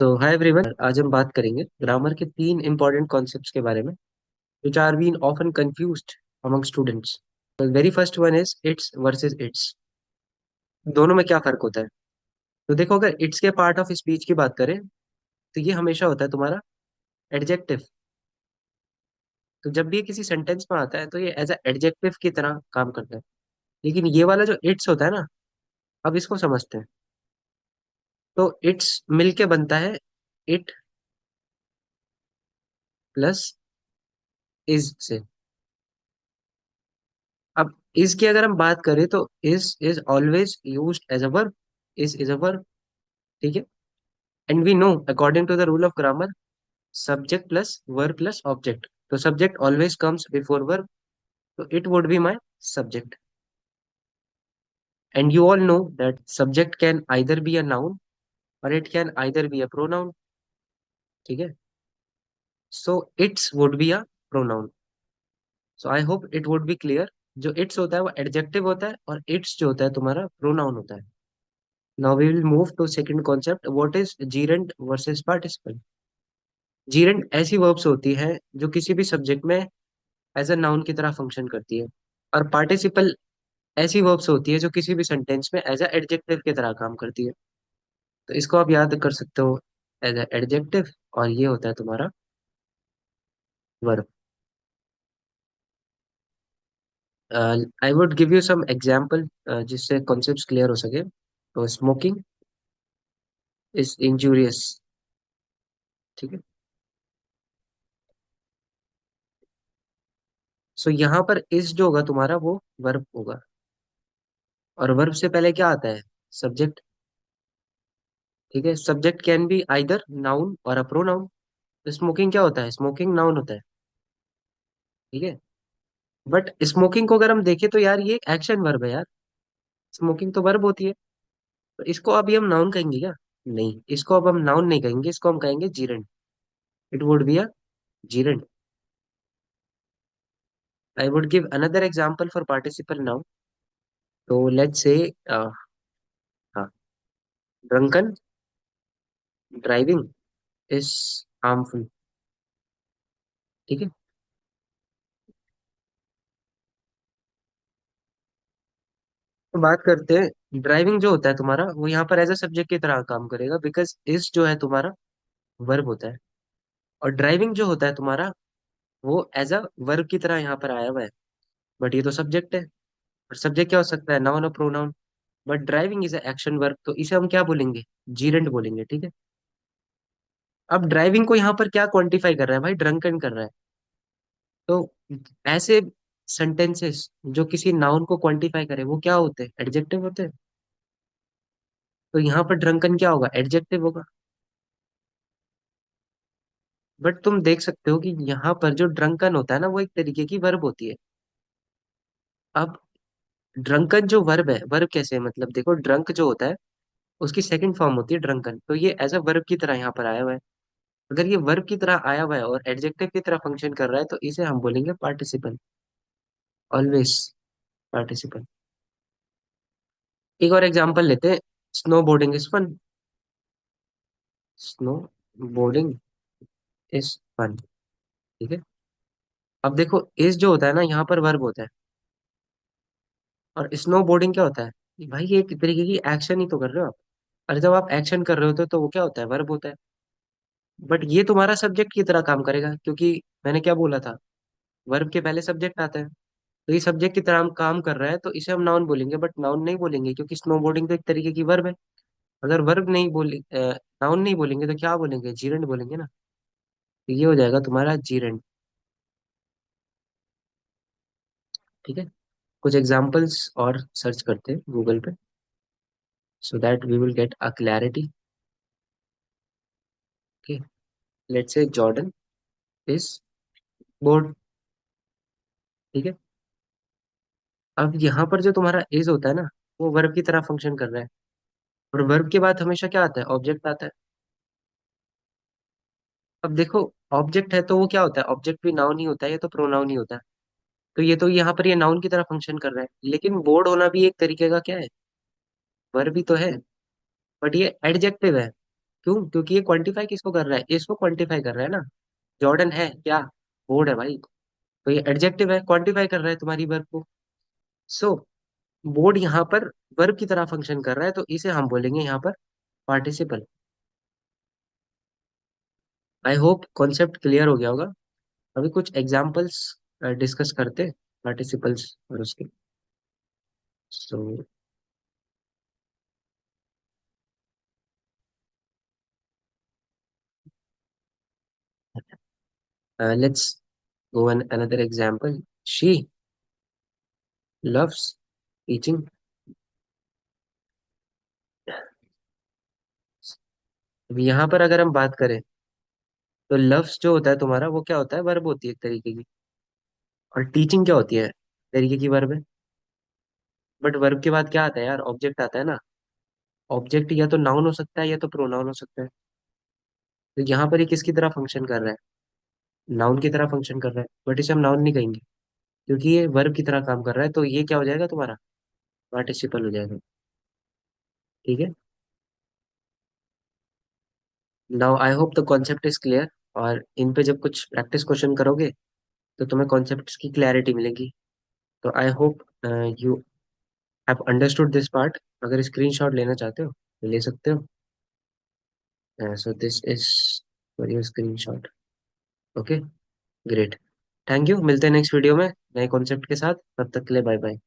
तो hi everyone, आज हम बात करेंगे ग्रामर के तीन इंपॉर्टेंट कॉन्सेप्ट्स के बारे में which are been often confused among students. Very first one is its versus its. दोनों में क्या फर्क होता है? तो देखो, अगर इट्स के पार्ट ऑफ स्पीच की बात करें तो ये हमेशा होता है तुम्हारा एडजेक्टिव। तो जब भी ये किसी सेंटेंस में आता है तो ये एज अ एडजेक्टिव की तरह काम करता है। लेकिन ये वाला जो इट्स होता है ना, अब इसको समझते हैं। तो इट्स मिलके बनता है इट प्लस इज से। अब इज की अगर हम बात करें तो is always used as a verb. Is a verb, ठीक है। And we know according to the rule of grammar, subject plus verb plus object. तो subject always comes before verb, तो it would be my subject. And you all know that subject can either be a noun और it can either be a pronoun, ठीक है। So it's would be a pronoun. So I hope it would B clear. जो it's होता है वो adjective होता है और इट्स जो होता है तुम्हारा प्रोनाउन होता है। Now we will move to second concept. What is gerund versus participle? gerund ऐसी verbs होती है जो किसी भी सब्जेक्ट में एज अ नाउन की तरह फंक्शन करती है, और पार्टिसिपल ऐसी verbs होती है जो किसी भी सेंटेंस में एज अ एडजेक्टिव की तरह काम करती है। तो इसको आप याद कर सकते हो एज अ एडजेक्टिव, और ये होता है तुम्हारा verb. I would give you some example जिससे कॉन्सेप्ट क्लियर हो सके। तो स्मोकिंग इज इंजूरियस, ठीक है। सो यहाँ पर इज जो होगा तुम्हारा वो वर्ब होगा, और वर्ब से पहले क्या आता है? सब्जेक्ट, ठीक है। Subject can be either noun और अ प्रोनाउन। स्मोकिंग क्या होता है? स्मोकिंग नाउन होता है, ठीक है। बट स्मोकिंग को अगर हम देखें तो यार ये एक्शन वर्ब है यार। स्मोकिंग तो वर्ब होती है। तो इसको अभी हम नाउन कहेंगे क्या? नहीं, इसको अब हम नाउन नहीं कहेंगे, इसको हम कहेंगे जीरेंड। It would be a जीरेंड। I would give another example for participle noun. तो लेट्स से हाँ, ड्रंकन ड्राइविंग इज हार्मफुल, ठीक है। तो बात करते हैं, ड्राइविंग जो होता है तुम्हारा वो यहाँ पर एज अ सब्जेक्ट की तरह काम करेगा, बिकॉज इस जो है तुम्हारा वर्ब होता है। और ड्राइविंग जो होता है तुम्हारा वो एज अ वर्ब की तरह यहाँ पर आया हुआ है, बट ये तो सब्जेक्ट है। और सब्जेक्ट क्या हो सकता है? नाउन और pronoun. But driving is a action verb, तो इसे हम क्या बोलेंगे? जीरेंट बोलेंगे, ठीक है। अब ड्राइविंग को यहाँ पर क्या क्वांटिफाई कर रहा है भाई? ड्रंकन कर रहा है। तो ऐसे सेंटेंसेस जो किसी नाउन को क्वांटिफाई करे वो क्या होते हैं? एडजेक्टिव होते हैं। तो यहाँ पर ड्रंकन क्या होगा? एडजेक्टिव होगा। बट तुम देख सकते हो कि यहाँ पर जो ड्रंकन होता है ना, वो एक तरीके की वर्ब होती है। अब ड्रंकन जो वर्ब है, वर्ब कैसे है? मतलब देखो, ड्रंक जो होता है उसकी सेकंड फॉर्म होती है ड्रंकन, तो ये एज अ वर्ब की तरह यहाँ पर आया हुआ है। अगर ये वर्ब की तरह आया हुआ है और एडजेक्टिव की तरह फंक्शन कर रहा है तो इसे हम बोलेंगे पार्टिसिपल। Always participle. एक और एग्जांपल लेते हैं। Snow boarding is fun. Snow boarding is fun, ठीक है। अब देखो, इस जो होता है ना यहाँ पर वर्ब होता है, और स्नो बोर्डिंग क्या होता है? भाई ये एक तरीके की एक्शन ही तो कर रहे हो आप। और जब आप एक्शन कर रहे होते हो तो वो क्या होता है? वर्ब होता है। बट ये तुम्हारा सब्जेक्ट की तरह काम करेगा, क्योंकि मैंने क्या बोला था? वर्ब के पहले सब्जेक्ट आता है। तो ये सब्जेक्ट की तरह हम काम कर रहा है तो इसे हम नाउन बोलेंगे, बट नाउन नहीं बोलेंगे क्योंकि स्नोबोर्डिंग तो एक तरीके की वर्ब है। अगर वर्ब नहीं बोले, नाउन नहीं बोलेंगे तो क्या बोलेंगे? जीरेंड बोलेंगे ना। तो ये हो जाएगा तुम्हारा जीरेंड, ठीक है। कुछ एग्जाम्पल्स और सर्च करते हैं गूगल पे, so that we will get a clarity. Okay, let's say Jordan is bored, ठीक है। अब यहाँ पर जो तुम्हारा इज होता है ना, वो वर्ब की तरह फंक्शन कर रहा है। और वर्ब के बाद हमेशा क्या आता है? ऑब्जेक्ट आता है। अब देखो, ऑब्जेक्ट है तो वो क्या होता है? ऑब्जेक्ट भी नाउन ही होता है, ये तो प्रोनाउन ही होता है। तो ये तो यहाँ पर ये नाउन की तरह फंक्शन कर रहा है, लेकिन बोर्ड होना भी एक तरीके का क्या है? वर्ब भी तो है। बट ये एडजेक्टिव है। क्यों? क्योंकि ये क्वांटिफाई किसको कर रहा है? इसको क्वांटिफाई कर रहा है ना। जॉर्डन है क्या? बोर्ड है भाई। तो ये एडजेक्टिव है, क्वांटिफाई कर रहा है तुम्हारी वर्ब को। सो बोर्ड यहाँ पर वर्ब की तरह फंक्शन कर रहा है, तो इसे हम बोलेंगे यहाँ पर participle. I hope concept clear हो गया होगा। अभी कुछ एग्जाम्पल्स डिस्कस करते हैं पार्टिसिपल्स और उसके। So let's go an another example. She loves teaching. अभी यहाँ पर अगर हम बात करें, तो लव्स जो होता है तुम्हारा, वो क्या होता है? वर्ब होती है एक तरीके की। और टीचिंग क्या होती है? तरीके की वर्ब है। बट वर्ब के बाद क्या आता है यार? ऑब्जेक्ट आता है ना। ऑब्जेक्ट या तो नाउन हो सकता है या तो प्रोनाउन हो सकता है। तो यहाँ पर ये किसकी तरह फंक्शन कर रहा है? नाउन की तरह फंक्शन कर रहा है, बट इसे हम नाउन नहीं कहेंगे, क्योंकि ये वर्ब की तरह काम कर रहा है। तो ये क्या हो जाएगा तुम्हारा? पार्टिसिपल हो जाएगा। ठीक है। Now I hope the concept is clear. और इन पे जब कुछ प्रैक्टिस क्वेश्चन करोगे, तो तुम्हें कॉन्सेप्ट्स की क्लैरिटी मिलेगी। तो I hope you have understood this part. अगर स्क्रीनशॉट लेना चाहते हो तो ले सकते हो। So this is for your screenshot. Okay, great. Thank you. मिलते हैं नेक्स्ट वीडियो में नए कॉन्सेप्ट के साथ। तब तक के लिए बाय बाय।